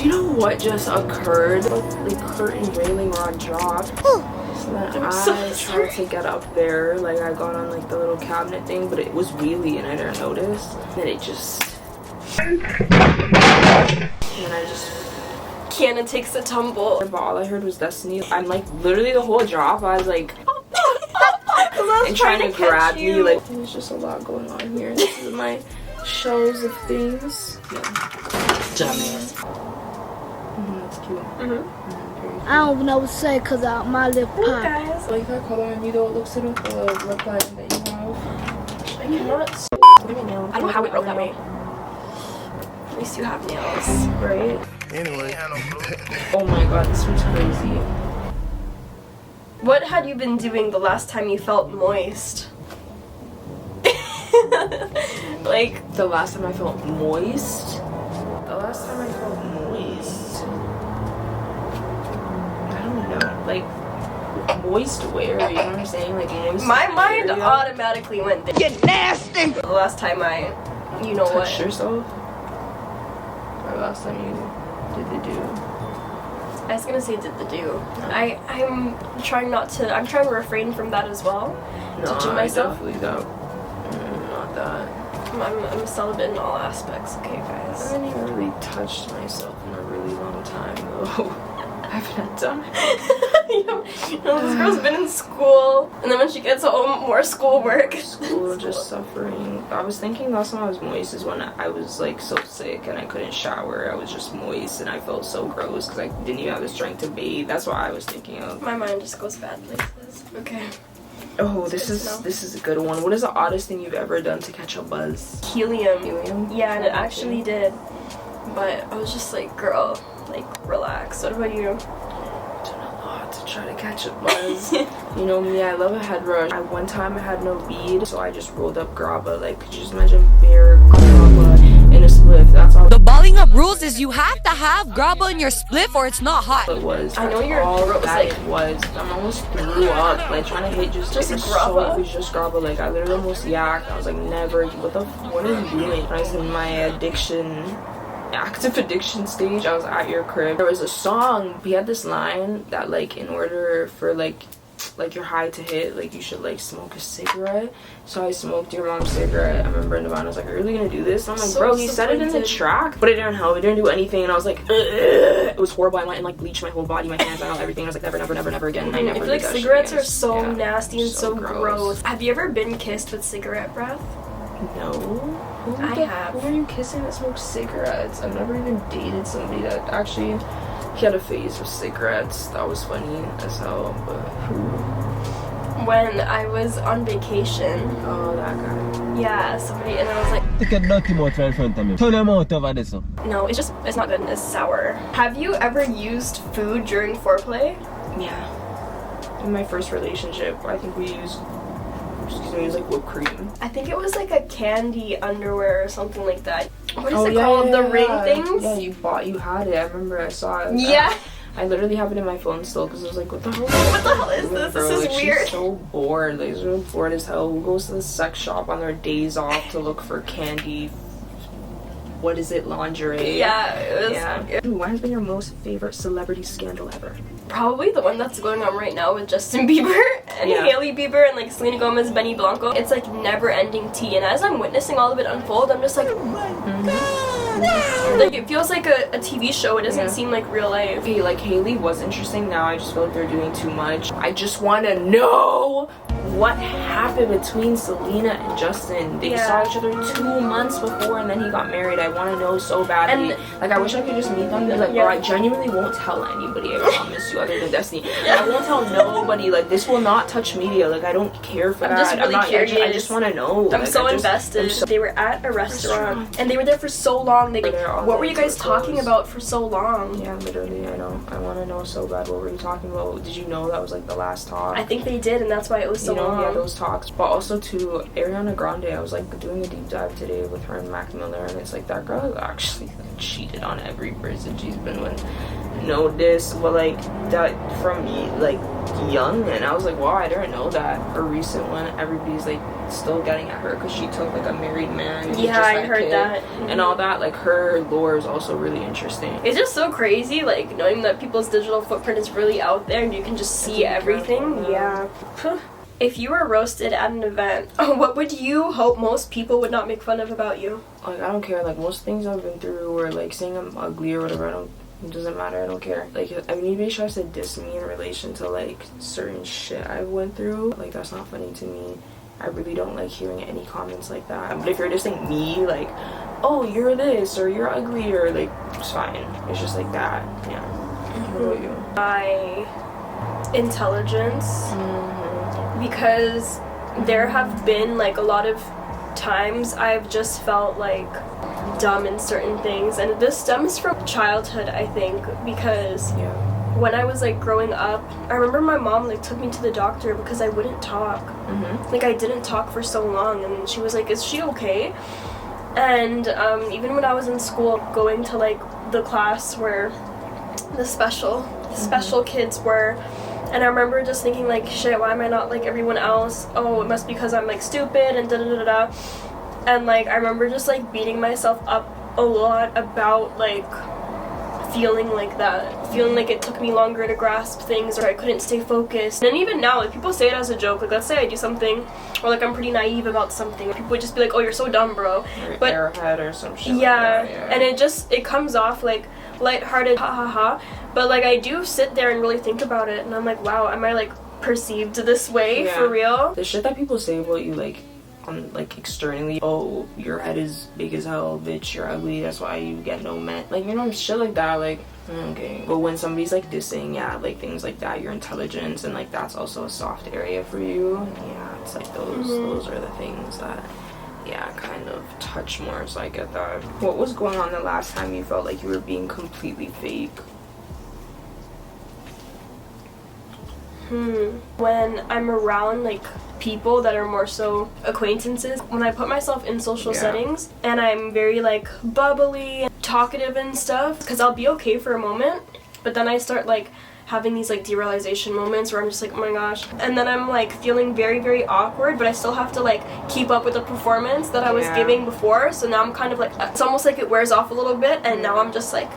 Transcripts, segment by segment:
You know what just occurred? The curtain railing rod dropped. So then I tried to get up there, like I got on like the little cabinet thing, but it was wheelie and I didn't notice. Then it just, and then I just, Kiana takes a tumble. but all I heard was Destiny. I'm like literally the whole drop I was like and trying to grab me, like there's just a lot going on here. This is my shelves of things. Dumbass. That's cute. I don't know what to say because my lip pop. Guys, I like that color on you though. It looks good with the lip line that you have. I cannot. Look at my nails. I don't know how it broke that way. At least you have nails. Right? Anyway. Oh my god, this one's crazy. What had you been doing the last time you felt moist? Like, The last time I felt moist? The last time I felt moist? I don't know. Like, moist where? You know what I'm saying? Like, moist. my mind area? automatically went there. You're nasty! The last time I, you know Touched what? yourself? Or last time you did the do? I was gonna say did the do. I'm trying not to, I'm trying to refrain from that as well. Touching myself. I definitely got not that. I'm celibate in all aspects, okay I guys? haven't even really touched myself in a really long time though. I haven't had time. You know, this girl's been in school, and then when she gets home, more schoolwork. School just suffering. I was thinking last time I was moist is when I was like so sick and I couldn't shower. I was just moist and I felt so gross because I didn't even have the strength to bathe. That's what I was thinking of. My mind just goes bad places. Okay. Oh, this is a good one. What is the oddest thing you've ever done to catch a buzz? Helium. Helium? Yeah, and it actually did. But I was just like, girl, like, relax. What about you? Done a lot to try to catch a buzz. You know me, I love a head rush. One time I had no weed, so I just rolled up grabba. Like, could you just imagine bare grabba in a spliff? That's all. The balling up rules is you have to have grabba in your spliff or it's not hot. It was. I know That's your all throat was that like- it was. I'm almost threw up. Like trying to hit just Just it was grabba? It was just grabba. Like I literally almost yacked. I was like, never. What are you doing? When I was in my active addiction stage, I was at your crib. There was a song. We had this line that like in order for like you're high to hit, like you should like smoke a cigarette. So I smoked your mom's cigarette. I remember Brenda was like, "Are you really gonna do this?" And I'm like, So "Bro, he said it in the disappointed. track, but it didn't help. It didn't do anything." And I was like, "Ugh." It was horrible. I went and like bleached my whole body, my hands, out, everything. I was like, never, never, never, never again. And I I never feel did like that shit cigarettes again. are so Yeah. nasty and so gross. gross. Have you ever been kissed with cigarette breath? No. I have. Who are you kissing that smokes cigarettes? I've never even dated somebody that actually he had a phase with cigarettes. That was funny as hell, but who? When I was on vacation, Oh, that guy. yeah, somebody, and I was like, Vilket nöttimot in front of me. Ta emot över det så. no, it's not good and it's sour. Have you ever used food during foreplay? Yeah. In my first relationship, I think we used like whipped cream. I think it was like a candy underwear or something like that. What is Oh, it yeah, called? yeah, The yeah. ring things? Yeah, you had it. I remember I saw it. Yeah. I literally have it in my phone still because I was like, what the hell? What the hell is this? Bro, This is like, weird. She's so bored. Like, so bored as hell. Who goes to the sex shop on their days off to look for candy? What is it? Lingerie? Yeah, it was Yeah. Ooh, what has been your most favorite celebrity scandal ever? probably the one that's going on right now with Justin Bieber and Yeah. Hailey Bieber and like Selena Gomez, Benny Blanco. It's like never ending tea, and as I'm witnessing all of it unfold, I'm just like, like it feels like a TV show. It doesn't Yeah. seem like real life. Okay, like Hailey was interesting. Now I just feel like they're doing too much. I just want to know what happened between Selena and Justin. They Yeah. saw each other 2 months before, and then he got married. I want to know so badly. And- like, I wish I could just meet them. Like, Yeah. bro, I genuinely won't tell anybody. I promise you, other than Destiny. Like, I won't tell nobody. Like, this will not touch media. Like, I don't care for I'm that. just really not, curious. I just want to know. I'm Like, so I just- invested. I'm so- They were at a restaurant and they were there for so long. They, They're all what were there you guys for talking clothes. about for so long? Yeah, literally, I know. I want to know so bad. What were you talking about? Did you know that was like the last talk? I think they did, and that's why it was so know, yeah, those talks. But also to Ariana Grande, I was like doing a deep dive today with her and Mac Miller, and it's like that girl has actually cheated on every person she's been with. No diss, but like that from me, like young, and I was like, wow, I didn't know that. Her recent one, everybody's like still getting at her because she took like a married man. And yeah, I heard that. And all that. Like her lore is also really interesting. It's just so crazy, like knowing that people's digital footprint is really out there and you can just see everything. Yeah. If you were roasted at an event, what would you hope most people would not make fun of about you? Like I don't care. Like most things I've been through, or like saying I'm ugly or whatever, it doesn't matter, I don't care. Like, I mean, anybody tries to diss me in relation to, like, certain shit I went through, like, that's not funny to me. I really don't like hearing any comments like that. But if you're dissing me, like, oh, you're this, or you're ugly, or, like, it's fine. It's just like that, yeah. What about you? My intelligence. Because there have been, like, a lot of times I've just felt, like, dumb in certain things, and this stems from childhood, I think, because when I was like growing up, I remember my mom like took me to the doctor because I wouldn't talk. Like I didn't talk for so long, and she was like, is she okay? And even when I was in school, going to like the class where the special kids were, and I remember just thinking like, shit, why am I not like everyone else? Oh, it must be because I'm like stupid and da da da da. And, like, I remember just, like, beating myself up a lot about, like, feeling like that. Feeling like it took me longer to grasp things, or I couldn't stay focused. And even now, like, people say it as a joke. Like, let's say I do something, or, like, I'm pretty naive about something. People would just be like, oh, you're so dumb, bro. Or airhead or some shit yeah, like that, and it comes off, like, lighthearted, ha ha ha. But, like, I do sit there and really think about it, and I'm like, wow, am I, like, perceived this way for real? The shit that people say about you, like, on, like, externally, oh, your head is big as hell, bitch, you're ugly, that's why you get no men, like, you know, shit like that, like, okay. But when somebody's like dissing, yeah, like things like that, your intelligence, and like that's also a soft area for you, yeah, it's like those are the things that, yeah, kind of touch more. So I get that. What was going on the last time you felt like you were being completely fake? When I'm around like people that are more so acquaintances, when I put myself in social settings and I'm very like bubbly and talkative and stuff, because I'll be okay for a moment, but then I start like having these like derealization moments where I'm just like, oh my gosh, and then I'm like feeling very, very awkward, but I still have to like keep up with the performance that I was giving before. So now I'm kind of like, it's almost like it wears off a little bit, and now I'm just like,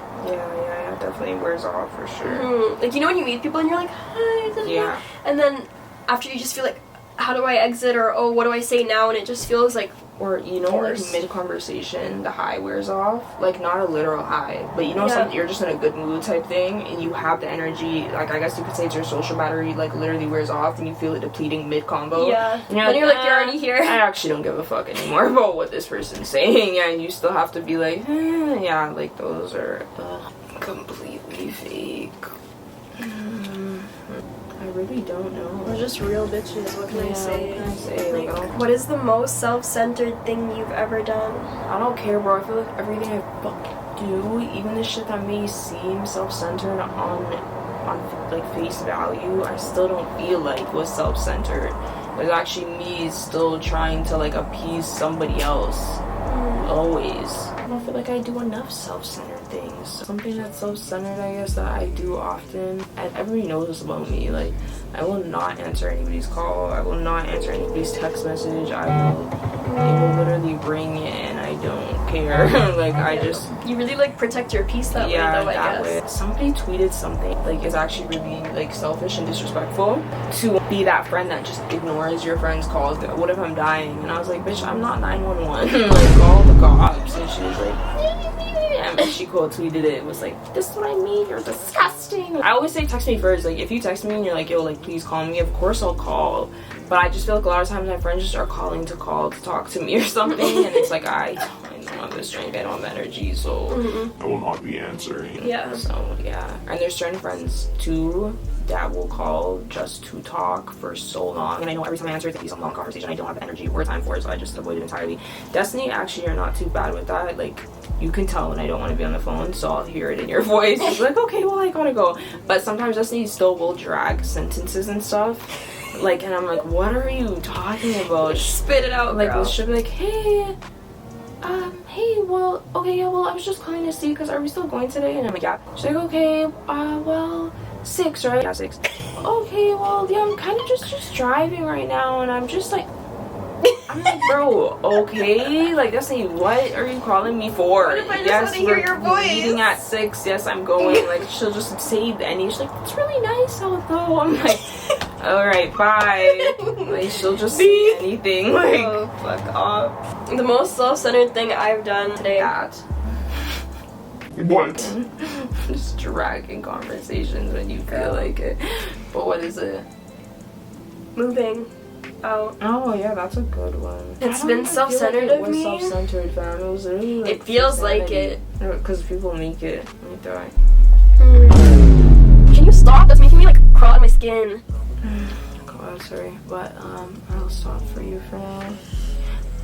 definitely wears off for sure. Like, you know when you meet people and you're like, hi, and then after you just feel like, how do I exit, or oh, what do I say now, and it just feels like, or you know, like mid-conversation the high wears off, like not a literal high, but you know, you're just in a good mood type thing, and you have the energy, like I guess you could say it's your social battery, like literally wears off, and you feel it depleting mid-combo, and you're like you're already here. I actually don't give a fuck anymore about what this person's saying, and you still have to be like, yeah, like those are completely fake. I really don't know. We're just real bitches. What can I say? What can I say? Like, what is the most self-centered thing you've ever done? I don't care, bro. I feel like everything I fucking do, even the shit that may seem self-centered on like face value, I still don't feel like was self-centered. It was actually me still trying to like appease somebody else. Always. I don't feel like I do enough self-centered things. Something that's self-centered, I guess, that I do often, and everybody knows this about me, like, I will not answer anybody's call, I will not answer anybody's text message, it will literally ring and I don't care. Like, I just... You really, like, protect your peace that way, though, I guess. Way. Somebody tweeted something, like, is actually really, like, selfish and disrespectful to be that friend that just ignores your friend's calls. What if I'm dying? And I was like, bitch, I'm not 911. Like, call the cops. And she was like... And she quote tweeted it, was like, this is what I mean, you're disgusting. I always say text me first. Like, if you text me and you're like, yo, like, please call me, of course I'll call. But I just feel like a lot of times my friends just are calling to talk to me or something, and it's like, I don't have the strength, I don't have energy, so I will not be answering. Yeah. So yeah, and there's certain friends too that will call just to talk for so long, and I know every time I answer it's some long conversation I don't have the energy or time for it, so I just avoid it entirely. Destiny, actually, you're not too bad with that. Like, you can tell when I don't want to be on the phone, so I'll hear it in your voice. It's like, okay, well, I gotta go. But sometimes Destiny still will drag sentences and stuff. Like, and I'm like, what are you talking about? Spit it out, Like, girl. she'll be like, hey, well, okay, yeah, well, I was just calling to see, because are we still going today? And I'm like, yeah. She's like, okay, well, 6, right? Yeah, 6. Okay, well, yeah, I'm kind of just driving right now, and I'm just like, I'm like, bro, okay, like, that's like, what are you calling me for? What if I just Yes, want to hear we're your voice? meeting at 6, yes, I'm going. Like, she'll just say any, she's like, it's really nice out though. I'm like, alright, bye. Like, she'll just say anything, like, Oh, fuck off. The most self-centered thing I've done today. that. What? Just dragging conversations when you feel like it. But what is it? Moving out. Oh yeah, that's a good one. It's been self-centered of me. It was self-centered, fam. It was literally like It feels like it. because people make it. Let me die. Can you stop? That's making me like crawl out of my skin. God, sorry, but I'll stop for you for now.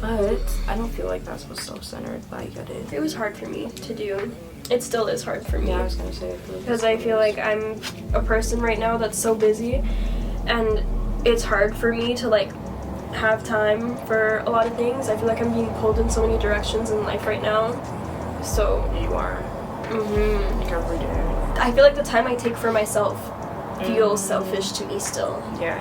But I don't feel like that's what's self-centered, but I get it. It was hard for me to do. It still is hard for me. Yeah, I was gonna say Because I feel like I'm a person right now that's so busy, and it's hard for me to like have time for a lot of things. I feel like I'm being pulled in so many directions in life right now. So you are. mhm. Every day. I feel like the time I take for myself feels selfish to me still. Yeah.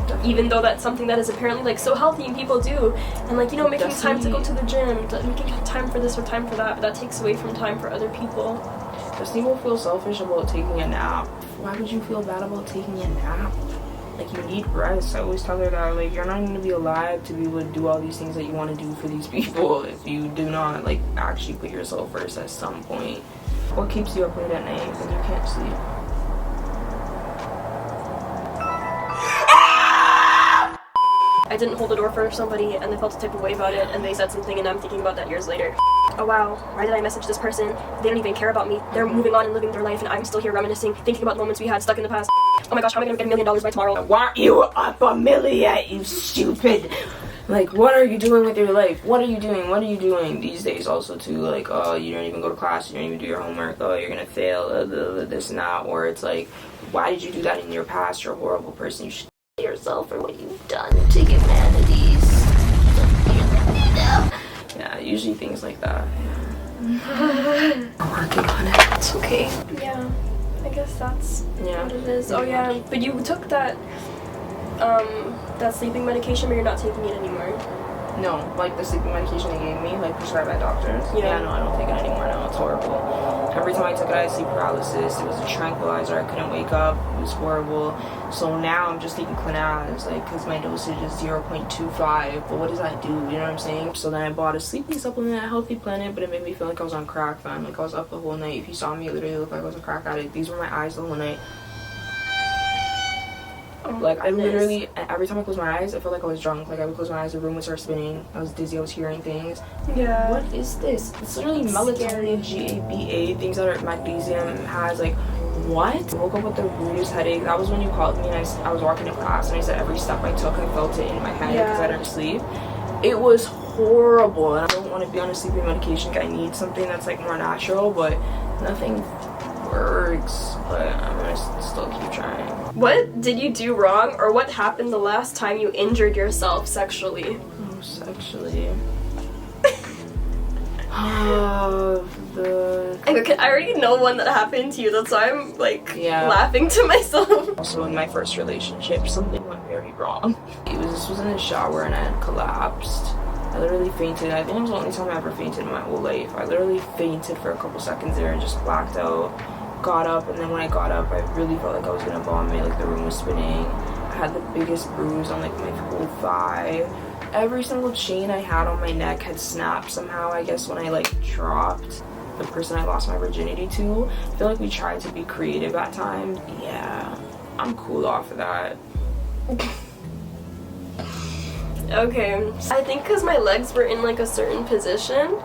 Definitely. Even though that's something that is apparently like so healthy and people do, and like, you know, making time to go to the gym, making time for this or time for that, but that takes away from time for other people. Does people feel selfish about taking a nap? Why would you feel bad about taking a nap? Like, you need rest. I always tell her that, like, you're not going to be alive to be able to do all these things that you want to do for these people if you do not, like, actually put yourself first at some point. What keeps you up late at night when you can't sleep? I didn't hold the door for somebody and they felt a type of way about it and they said something and I'm thinking about that years later. Oh wow, why did I message this person? They don't even care about me. They're moving on and living their life and I'm still here reminiscing, thinking about moments we had stuck in the past. Oh my gosh, how am I gonna get $1 million by tomorrow? Why aren't you up a million, you stupid? Like, what are you doing with your life? What are you doing these days also too? Like, oh, you don't even go to class, you don't even do your homework, oh, you're gonna fail, this and that. Or it's like, why did you do that in your past? You're a horrible person. You should yourself for what you've done to humanities. Yeah, usually things like that. Yeah. I'm working on it. It's okay. Yeah, I guess that's Yeah. what it is. Oh yeah, but you took that that sleeping medication, but you're not taking it anymore. No, like the sleeping medication they gave me, like prescribed by doctors. Yeah. No, I don't take it anymore now. It's horrible. Every time I took it, I had sleep paralysis. It was a tranquilizer. I couldn't wake up. It was horrible. So now I'm just taking Clinaz, like, because my dosage is 0.25. But what does that do? You know what I'm saying? So then I bought a sleeping supplement at Healthy Planet, but it made me feel like I was on crack, fam. Like, I was up the whole night. If you saw me, it literally looked like I was a crack addict. These were my eyes the whole night. Oh my Like, I goodness. literally, every time I closed my eyes, I felt like I was drunk. Like, I would close my eyes, the room would start spinning. I was dizzy, I was hearing things. Yeah. What is this? It's literally melatonin, GABA, things that are magnesium has, like, what? I woke up with the weirdest headache. That was when you called me and I was walking to class and I said every step I took, I felt it in my head because I didn't sleep. It was horrible, and I don't want to be on a sleeping medication. I need something that's, like, more natural, but nothing works. But I'm gonna still keep trying. What did you do wrong, or what happened the last time you injured yourself sexually? Oh, sexually. I already know one that happened to you, that's why I'm like Yeah. laughing to myself. Also, in my first relationship, something went very wrong. This was in the shower and I had collapsed. I literally fainted. I think it was the only time I ever fainted in my whole life. I literally fainted for a couple seconds there and just blacked out. Got up, and then when I got up, I really felt like I was gonna vomit. Like, the room was spinning. I had the biggest bruise on, like, my whole thigh. Every single chain I had on my neck had snapped somehow, I guess, when I, like, dropped the person I lost my virginity to. I feel like we tried to be creative at times. Yeah, I'm cool off of that. Okay, I think because my legs were in like a certain position,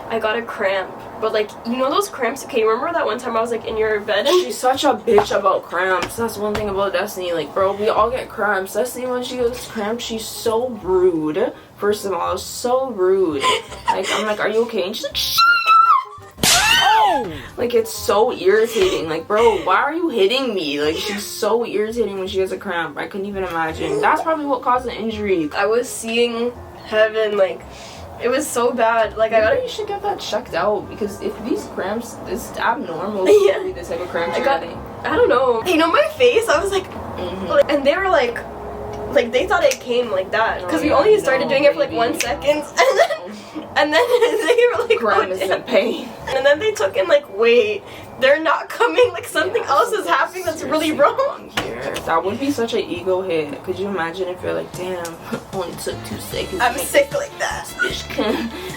I got a cramp. But like, you know those cramps? Okay, remember that one time I was like in your bed? She's such a bitch about cramps. That's one thing about Destiny. Like, bro, we all get cramps. Destiny, when she gets cramps, she's so rude. First of all, so rude. Like, I'm like, are you okay? And she's like, shut up! Oh! Like, it's so irritating. Like, bro, why are you hitting me? Like, she's so irritating when she has a cramp. I couldn't even imagine. That's probably what caused the injury. I was seeing heaven, like, it was so bad. Like, You should get that checked out, because if these cramps, it's abnormal. Yeah. This type of cramps. I don't know. You know, my face, I was like, and they were like they thought it came like that, because we only started doing it for like 1 second, and then they were like, Cramp is in pain. and then they took in like, wait, they're not coming, like something else is happening that's really wrong here. That would be such an ego hit. Could you imagine if you're like, damn, only took 2 seconds. I'm sick like that.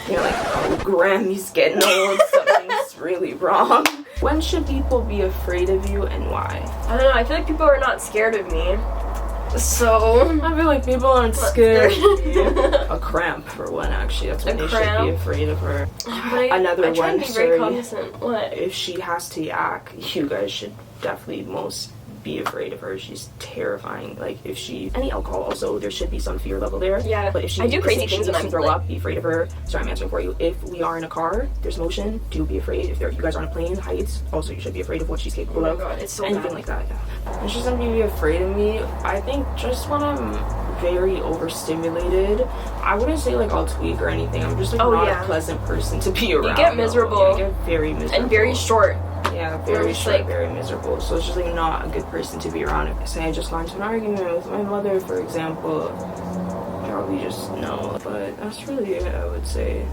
You're like, oh, Grammy's getting old, something's really wrong. When should people be afraid of you and why? I don't know, I feel like people are not scared of me. So I feel like people aren't scared. A cramp for one, actually. That's when they should be afraid of her. Another I try one. to be very cognizant. What? If she has to yak, you guys should definitely most be afraid of her. She's terrifying. Like, if she any alcohol, also there should be some fear level there. Yeah. But if she I do crazy things and when I'm throw like, up, be afraid of her. Sorry, I'm answering for you. If we are in a car, there's motion, do be afraid. If you guys are on a plane, heights, also you should be afraid of what she's capable of. God, it's so anything bad. like that. Yeah. And she's gonna be afraid of me. I think just when I'm very overstimulated, I wouldn't say like I'll tweak or anything. I'm just like not a pleasant person to be around. You get miserable. Yeah, I get very miserable. And very short. Yeah, very short, very miserable. So it's just like not a good person to be around. If say I just got into an argument with my mother, for example, probably just no. But that's really it, I would say.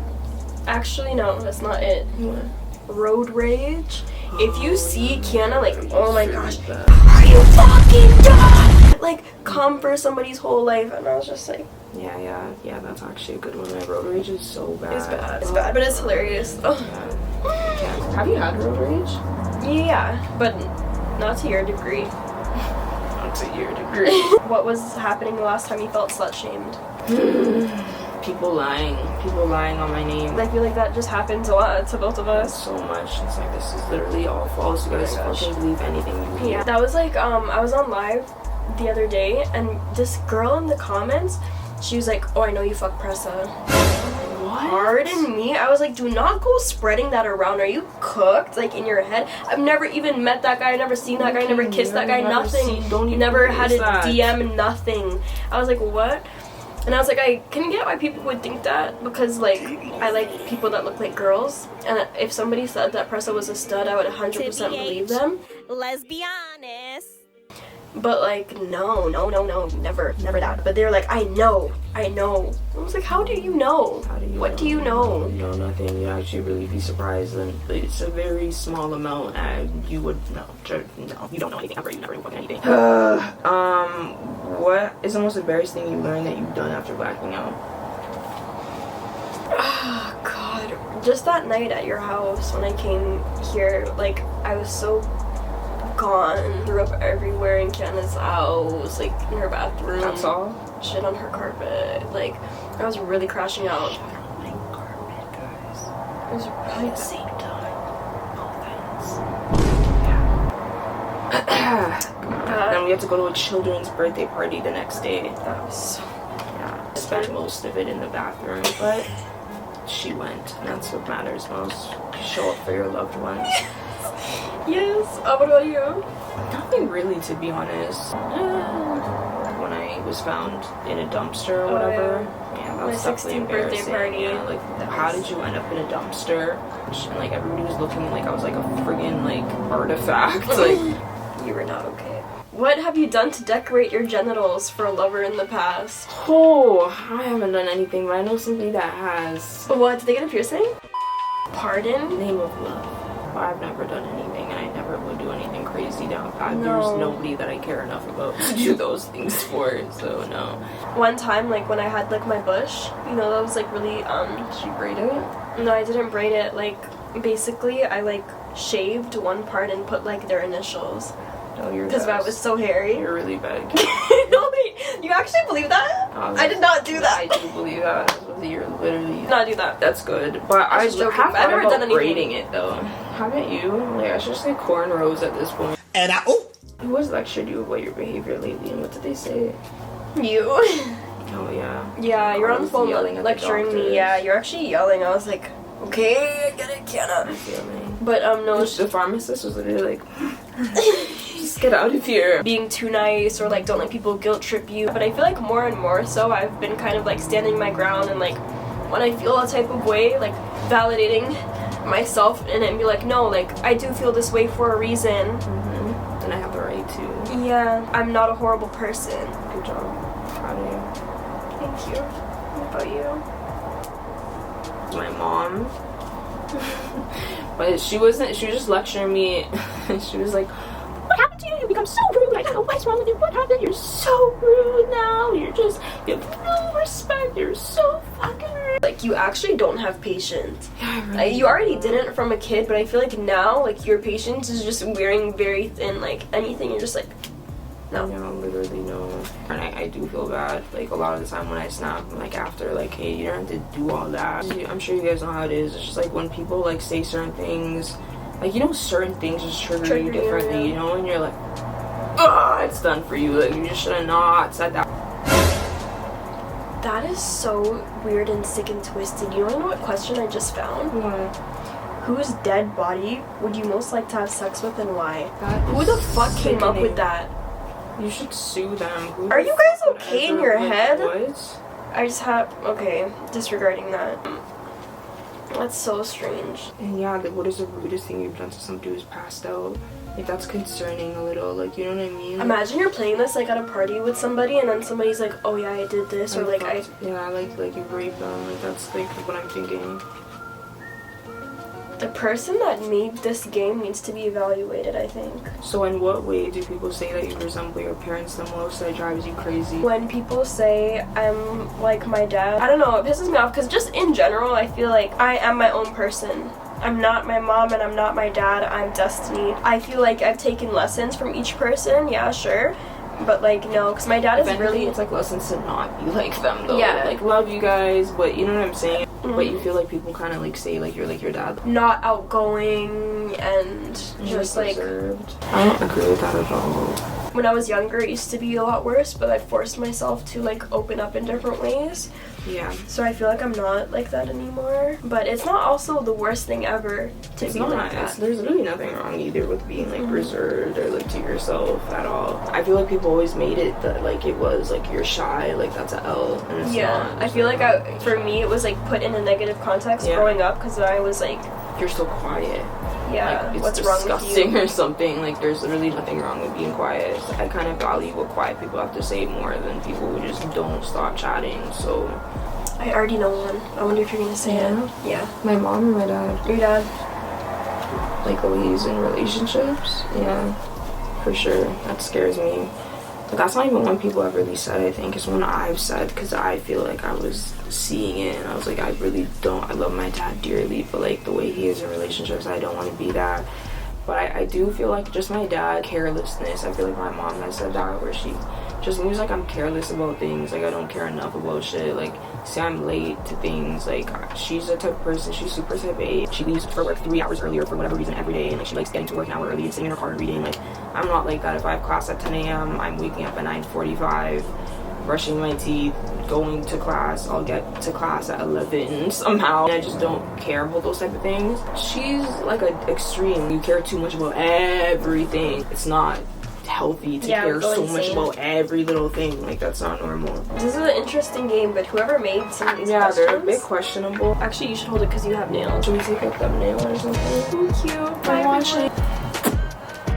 Actually, no, that's not it. What? Road rage. If you see Kiana, like, oh my gosh, Are you fucking done? Like, come for somebody's whole life, and I was just like, yeah, that's actually a good one. My road rage is so bad. it's bad, but it's hilarious though. Yeah. Have you had road rage? Yeah, but not to your degree. Not to your degree. What was happening the last time you felt slut shamed? People lying on my name. I feel like that just happens a lot to both of us. So much. It's like, this is literally all false. You guys fucking believe anything you hear. Yeah, that was like, I was on live the other day, and this girl in the comments, she was like, oh, I know you fuck Pressa. What? Pardon me? I was like, do not go spreading that around. Are you cooked? Like, in your head? I've never even met that guy, never seen that guy, never kissed that guy, nothing. Never had a DM, nothing. I was like, what? And I was like, I can get why people would think that, because, like, I like people that look like girls. And if somebody said that Pressa was a stud, I would 100% believe them. Let's be honest. But, like, no, never that. But they're like, I know. I was like, how do you know? What do you know? You know nothing. You'd actually really be surprised, and it's a very small amount, and you would no, you don't know anything ever. You never fucking anything. What is the most embarrassing thing you learned that you've done after blacking out? Oh God, just that night at your house when I came here, like, I was so gone, threw up everywhere in Kiana's house, like in her bathroom. That's all? Shit on her carpet. Like, I was really crashing out. Shit on my carpet, guys. It was really At the same time. Then we had to go to a children's birthday party the next day. That was so... Yeah, I spent most of it in the bathroom, but she went, and that's what matters most. Show up for your loved ones. Yes. What about you? Nothing really, to be honest. When I was found in a dumpster or whatever. Yeah, that was My definitely 16th birthday embarrassing. party. Yeah, like, how did you end up in a dumpster? And like, everybody was looking like I was like a friggin' like artifact. Like, you were not okay. What have you done to decorate your genitals for a lover in the past? oh, I haven't done anything, but I know somebody that has. What? Did they get a piercing? Pardon? Name of love. But I've never done anything, and I never would do anything crazy down. No. There's nobody that I care enough about to do those things for, so no. One time, like, when I had, like, my bush, you know, that was, like, really, Did you braid it? No, I didn't braid it. Like, basically, I, like, shaved one part and put, like, their initials. No, you're Because that was so hairy. You're really bad. No, wait. You actually believe that? I did not do that. I do believe that. You're literally... Did not do that. That's good. But I just joking. have I've never done anything. braiding it, though. Haven't you? Like, I should just say cornrows at this point. And Who has lectured you about your behavior lately, and what did they say? You? Oh, yeah. Yeah, you're on the Always phone yelling at the lecturing me. doctors. Yeah, you're actually yelling. I was like, okay, I get it, Kiana. I feel me. But no, the pharmacist was literally like, just get out of here. being too nice or like don't let people guilt trip you. But I feel like more and more so I've been kind of like standing my ground, and like when I feel a type of way, like validating myself and then be like, no, like I do feel this way for a reason. And I have the right to. Yeah, I'm not a horrible person. Good job. Proud of you. Thank you. What about you? My mom. But she was just lecturing me. She was like, what happened to you? You become so rude. I don't know what's wrong with you. What happened? You're so rude now. You have no respect. You're so fucking rude. Like, you actually don't have patience. Yeah, I really You already didn't from a kid, but I feel like now, like, your patience is just wearing very thin. Like, anything, you're just like, no. No, literally no. And I do feel bad. Like, a lot of the time when I snap, I'm like, after, like, hey, you don't have to do all that. I'm sure you guys know how it is. It's just like when people, like, say certain things, like, you know, certain things just trigger you differently, you know, and you're like, ah, it's done for you. Like, you just should have not said that. That is so weird and sick and twisted. You know what question I just found? Whose dead body would you most like to have sex with and why? Who the fuck came up with that? You should sue them. Are you guys okay in your head? What? I just have, okay, disregarding that. That's so strange. And yeah, what is the rudest thing you've done to somebody who's passed out? Like, that's concerning a little, like, you know what I mean? Imagine you're playing this, like, at a party with somebody, and then somebody's like, oh yeah, I did this, or like, Yeah, like you raped them, like, that's, like, what I'm thinking. The person that made this game needs to be evaluated, I think. So in what way do people say that you resemble your parents the most that drives you crazy? When people say I'm like my dad, I don't know, it pisses me off, because just in general, I feel like I am my own person. I'm not my mom and I'm not my dad, I'm Destiny. I feel like I've taken lessons from each person, yeah, sure. But like, no, because my dad is really... It's like lessons to not be like them, though. Yeah. Like, love you guys, but you know what I'm saying? But you feel like people kind of like say like you're like your dad. Not outgoing and just like... reserved. I don't agree with that at all. When I was younger, it used to be a lot worse, but I forced myself to like open up in different ways. Yeah. So I feel like I'm not like that anymore. But it's not also the worst thing ever to be like that. There's really nothing wrong either with being like reserved or like to yourself at all. I feel like people always made it that like it was like you're shy, like that's an L, and it's not. I feel like for me it was like put in a negative context growing up, because I was like, you're so quiet. Yeah, like, it's what's wrong with disgusting you? or something. Like there's really nothing wrong with being quiet. I kind of value what quiet people have to say more than people who just don't stop chatting. So I already know one. I wonder if you're gonna say it. Yeah. My mom or my dad? Your dad. Like the way he's in relationships? Yeah, for sure. That scares me. But that's not even one people have really said, I think. It's one I've said because I feel like I was seeing it and I was like, I really don't. I love my dad dearly, but like the way he is in relationships, I don't want to be that. But I do feel like just my dad, carelessness. I feel like my mom has said that where she just moves like I'm careless about things. Like I don't care enough about shit. Like say I'm late to things. Like she's the type of person, she's super type A. She leaves for work 3 hours earlier for whatever reason every day, and like she likes getting to work an hour early and sitting in her car and reading. Like I'm not like that. If I have class at 10 a.m., I'm waking up at 9:45, brushing my teeth, going to class. I'll get to class at 11 somehow. And I just don't care about those type of things. She's like an extreme. You care too much about everything. It's not healthy to care so much about every little thing. Like that's not normal. This is an interesting game, but whoever made some of these questions, they're a bit questionable. Actually, you should hold it because you have nails. Should we take up that nail or something? Thank you. Bye, everyone.